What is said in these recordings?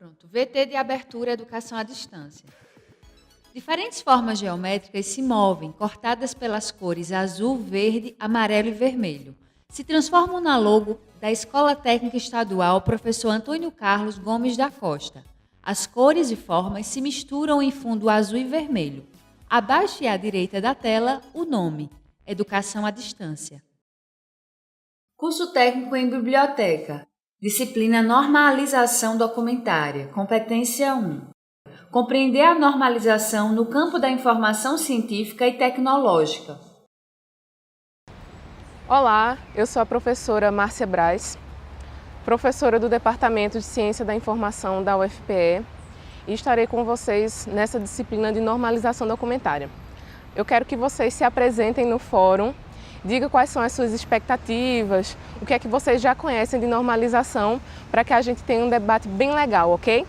Pronto. VT de abertura educação à distância. Diferentes formas geométricas se movem, cortadas pelas cores azul, verde, amarelo e vermelho. Se transformam na logo da Escola Técnica Estadual Professor Antônio Carlos Gomes da Costa. As cores e formas se misturam em fundo azul e vermelho. Abaixo e à direita da tela, o nome: Educação à Distância. Curso técnico em biblioteca. Disciplina Normalização Documentária. Competência 1. Compreender a normalização no campo da informação científica e tecnológica. Olá, eu sou a professora Márcia Braz, professora do Departamento de Ciência da Informação da UFPE, e estarei com vocês nessa disciplina de normalização documentária. Eu quero que vocês se apresentem no fórum, digam quais são as suas expectativas, o que é que vocês já conhecem de normalização, para que a gente tenha um debate bem legal, ok?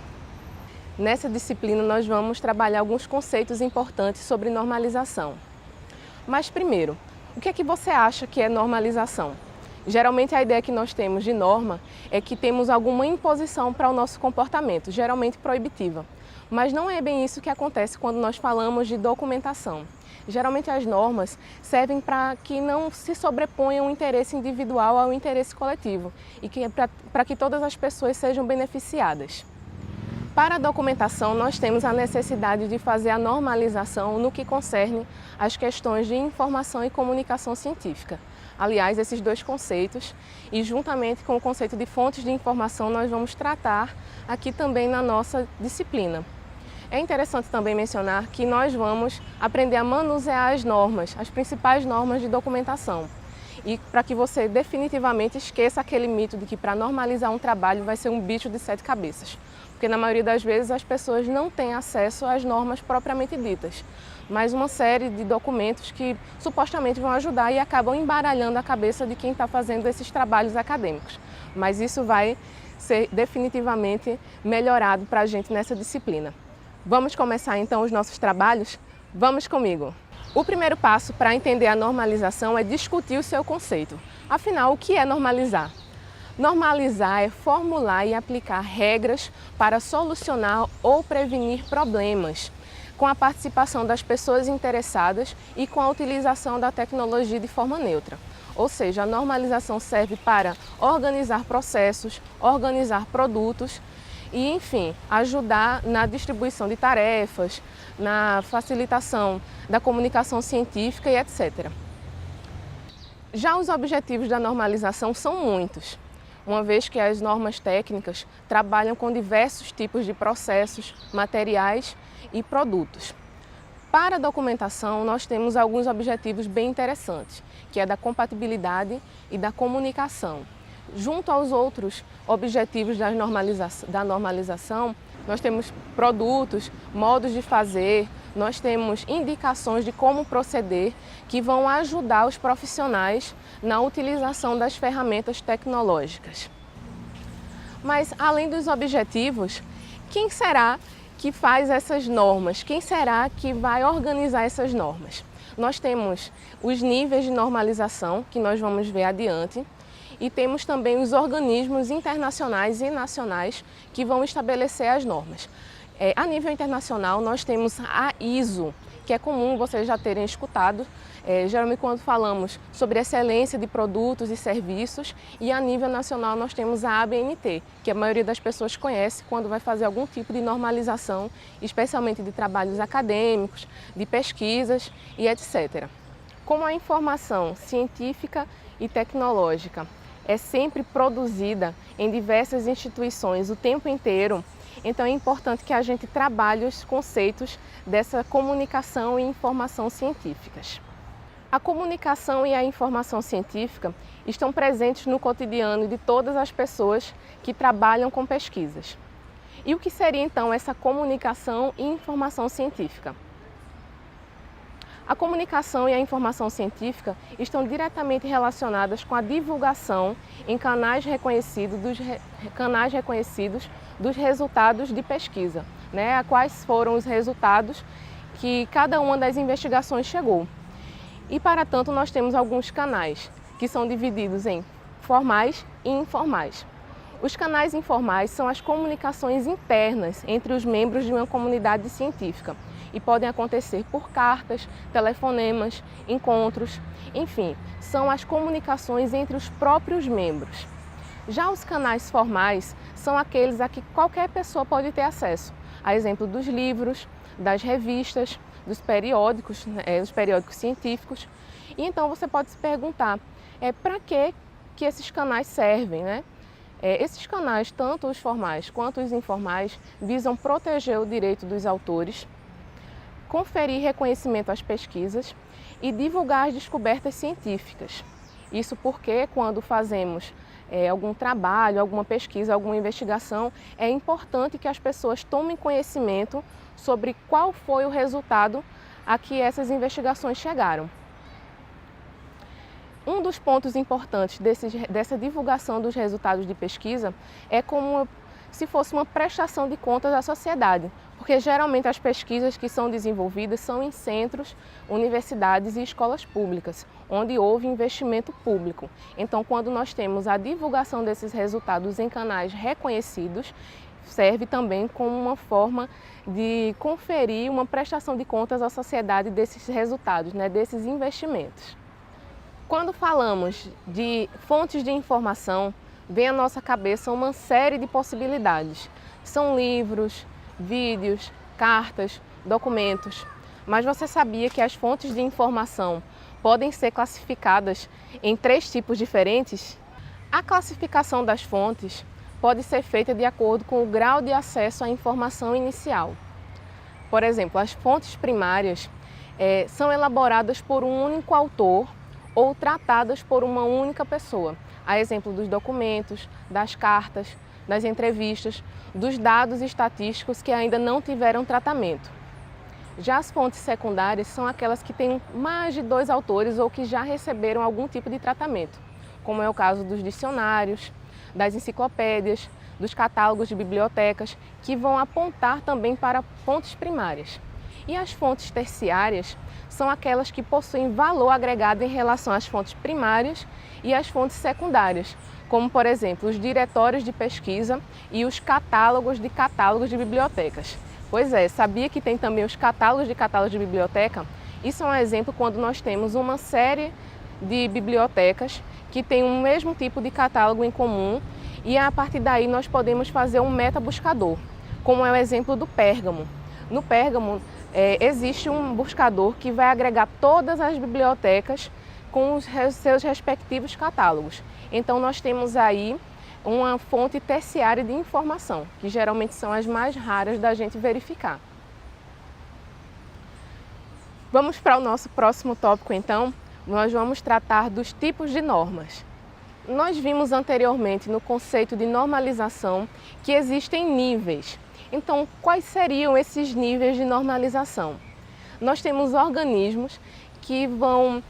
Nessa disciplina nós vamos trabalhar alguns conceitos importantes sobre normalização. Mas primeiro, o que é que você acha que é normalização? Geralmente a ideia que nós temos de norma é que temos alguma imposição para o nosso comportamento, geralmente proibitiva. Mas não é bem isso que acontece quando nós falamos de documentação. Geralmente as normas servem para que não se sobreponha um interesse individual ao interesse coletivo e para que todas as pessoas sejam beneficiadas. Para a documentação, nós temos a necessidade de fazer a normalização no que concerne às questões de informação e comunicação científica. Aliás, esses dois conceitos, e juntamente com o conceito de fontes de informação, nós vamos tratar aqui também na nossa disciplina. É interessante também mencionar que nós vamos aprender a manusear as normas, as principais normas de documentação. E para que você definitivamente esqueça aquele mito de que para normalizar um trabalho vai ser um bicho de 7 cabeças. Porque na maioria das vezes as pessoas não têm acesso às normas propriamente ditas, mas uma série de documentos que supostamente vão ajudar e acabam embaralhando a cabeça de quem está fazendo esses trabalhos acadêmicos. Mas isso vai ser definitivamente melhorado para a gente nessa disciplina. Vamos começar então os nossos trabalhos? Vamos comigo! O primeiro passo para entender a normalização é discutir o seu conceito. Afinal, o que é normalizar? Normalizar é formular e aplicar regras para solucionar ou prevenir problemas, com a participação das pessoas interessadas e com a utilização da tecnologia de forma neutra. Ou seja, a normalização serve para organizar processos, organizar produtos e, enfim, ajudar na distribuição de tarefas, na facilitação da comunicação científica e etc. Já os objetivos da normalização são muitos, uma vez que as normas técnicas trabalham com diversos tipos de processos, materiais e produtos. Para a documentação, nós temos alguns objetivos bem interessantes, que é da compatibilidade e da comunicação. Junto aos outros objetivos da normalização, nós temos produtos, modos de fazer, nós temos indicações de como proceder que vão ajudar os profissionais na utilização das ferramentas tecnológicas. Mas, além dos objetivos, quem será que faz essas normas? Quem será que vai organizar essas normas? Nós temos os níveis de normalização, que nós vamos ver adiante, e temos também os organismos internacionais e nacionais que vão estabelecer as normas. A nível internacional, nós temos a ISO, que é comum vocês já terem escutado, geralmente quando falamos sobre excelência de produtos e serviços, e a nível nacional nós temos a ABNT, que a maioria das pessoas conhece quando vai fazer algum tipo de normalização, especialmente de trabalhos acadêmicos, de pesquisas e etc. Como a informação científica e tecnológica é sempre produzida em diversas instituições o tempo inteiro, então é importante que a gente trabalhe os conceitos dessa comunicação e informação científicas. A comunicação e a informação científica estão presentes no cotidiano de todas as pessoas que trabalham com pesquisas. E o que seria então essa comunicação e informação científica? A comunicação e a informação científica estão diretamente relacionadas com a divulgação em canais reconhecidos dos resultados de pesquisa, quais foram os resultados que cada uma das investigações chegou. E, para tanto, nós temos alguns canais que são divididos em formais e informais. Os canais informais são as comunicações internas entre os membros de uma comunidade científica e podem acontecer por cartas, telefonemas, encontros, enfim, são as comunicações entre os próprios membros. Já os canais formais são aqueles a que qualquer pessoa pode ter acesso, a exemplo dos livros, das revistas, dos periódicos científicos. E então você pode se perguntar, para que esses canais servem, né? Esses canais, tanto os formais quanto os informais, visam proteger o direito dos autores, conferir reconhecimento às pesquisas e divulgar as descobertas científicas. Isso porque, quando fazemos algum trabalho, alguma pesquisa, alguma investigação, é importante que as pessoas tomem conhecimento sobre qual foi o resultado a que essas investigações chegaram. Um dos pontos importantes dessa divulgação dos resultados de pesquisa é como se fosse uma prestação de contas à sociedade, porque geralmente as pesquisas que são desenvolvidas são em centros, universidades e escolas públicas, onde houve investimento público. Então, quando nós temos a divulgação desses resultados em canais reconhecidos, serve também como uma forma de conferir uma prestação de contas à sociedade desses resultados, né, desses investimentos. Quando falamos de fontes de informação, vem à nossa cabeça uma série de possibilidades. São livros, vídeos, cartas, documentos. Mas você sabia que as fontes de informação podem ser classificadas em 3 tipos diferentes? A classificação das fontes pode ser feita de acordo com o grau de acesso à informação inicial. Por exemplo, as fontes primárias são elaboradas por um único autor ou tratadas por uma única pessoa, a exemplo dos documentos, das cartas, das entrevistas, dos dados estatísticos que ainda não tiveram tratamento. Já as fontes secundárias são aquelas que têm mais de 2 autores ou que já receberam algum tipo de tratamento, como é o caso dos dicionários, das enciclopédias, dos catálogos de bibliotecas, que vão apontar também para fontes primárias. E as fontes terciárias são aquelas que possuem valor agregado em relação às fontes primárias e às fontes secundárias, como, por exemplo, os diretórios de pesquisa e os catálogos de bibliotecas. Pois é, sabia que tem também os catálogos de biblioteca? Isso é um exemplo quando nós temos uma série de bibliotecas que tem um mesmo tipo de catálogo em comum e a partir daí nós podemos fazer um metabuscador, como é o exemplo do Pérgamo. No Pérgamo, existe um buscador que vai agregar todas as bibliotecas com os seus respectivos catálogos. Então nós temos aí uma fonte terciária de informação, que geralmente são as mais raras da gente verificar. Vamos para o nosso próximo tópico então. Nós vamos tratar dos tipos de normas. Nós vimos anteriormente no conceito de normalização que existem níveis. Então, quais seriam esses níveis de normalização? Nós temos organismos que vão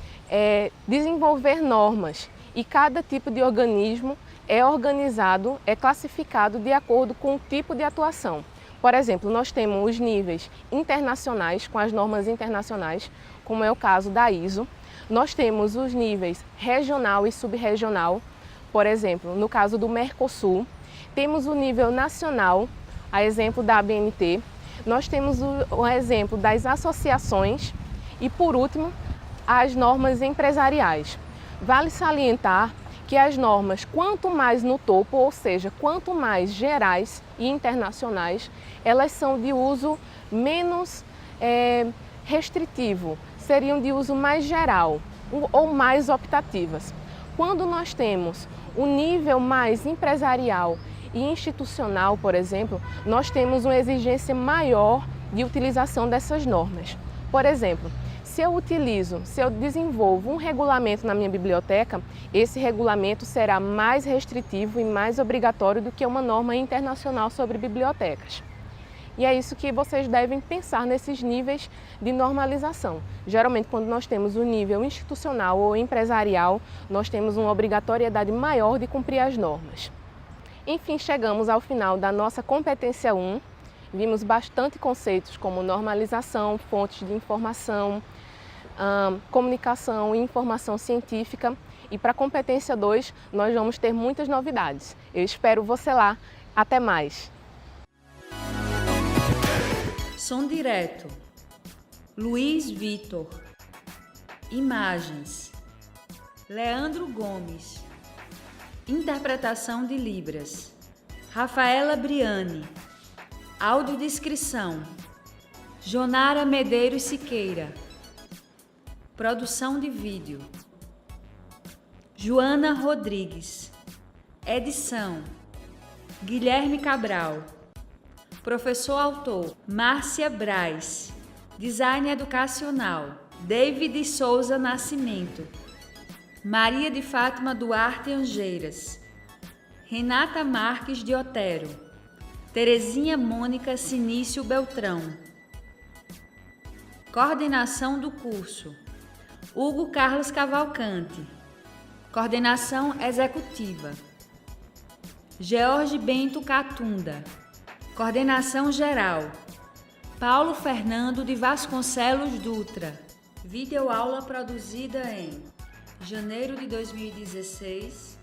desenvolver normas e cada tipo de organismo é organizado, é classificado de acordo com o tipo de atuação. Por exemplo, nós temos os níveis internacionais, com as normas internacionais, como é o caso da ISO. Nós temos os níveis regional e subregional, por exemplo, no caso do Mercosul. Temos o nível nacional, a exemplo da ABNT. Nós temos o exemplo das associações e, por último, as normas empresariais. Vale salientar que as normas, quanto mais no topo, ou seja, quanto mais gerais e internacionais, elas são de uso menos restritivo, seriam de uso mais geral ou mais optativas. Quando nós temos o nível mais empresarial e institucional, por exemplo, nós temos uma exigência maior de utilização dessas normas. Por exemplo, se eu desenvolvo um regulamento na minha biblioteca, esse regulamento será mais restritivo e mais obrigatório do que uma norma internacional sobre bibliotecas. E é isso que vocês devem pensar nesses níveis de normalização. Geralmente, quando nós temos o nível institucional ou empresarial, nós temos uma obrigatoriedade maior de cumprir as normas. Enfim, chegamos ao final da nossa competência 1. Vimos bastante conceitos como normalização, fontes de informação, comunicação e informação científica. E para a competência 2, nós vamos ter muitas novidades. Eu espero você lá. Até mais! Som direto, Luiz Vitor. Imagens, Leandro Gomes. Interpretação de Libras, Rafaela Briani. Audiodescrição, Jonara Medeiros Siqueira. Produção de vídeo, Joana Rodrigues. Edição, Guilherme Cabral. Professor autor, Márcia Braz. Design educacional, David Souza Nascimento. Maria de Fátima Duarte Angeiras. Renata Marques de Otero. Terezinha Mônica Sinício Beltrão. Coordenação do curso, Hugo Carlos Cavalcante. Coordenação executiva, George Bento Catunda. Coordenação geral, Paulo Fernando de Vasconcelos Dutra. Videoaula produzida em janeiro de 2016,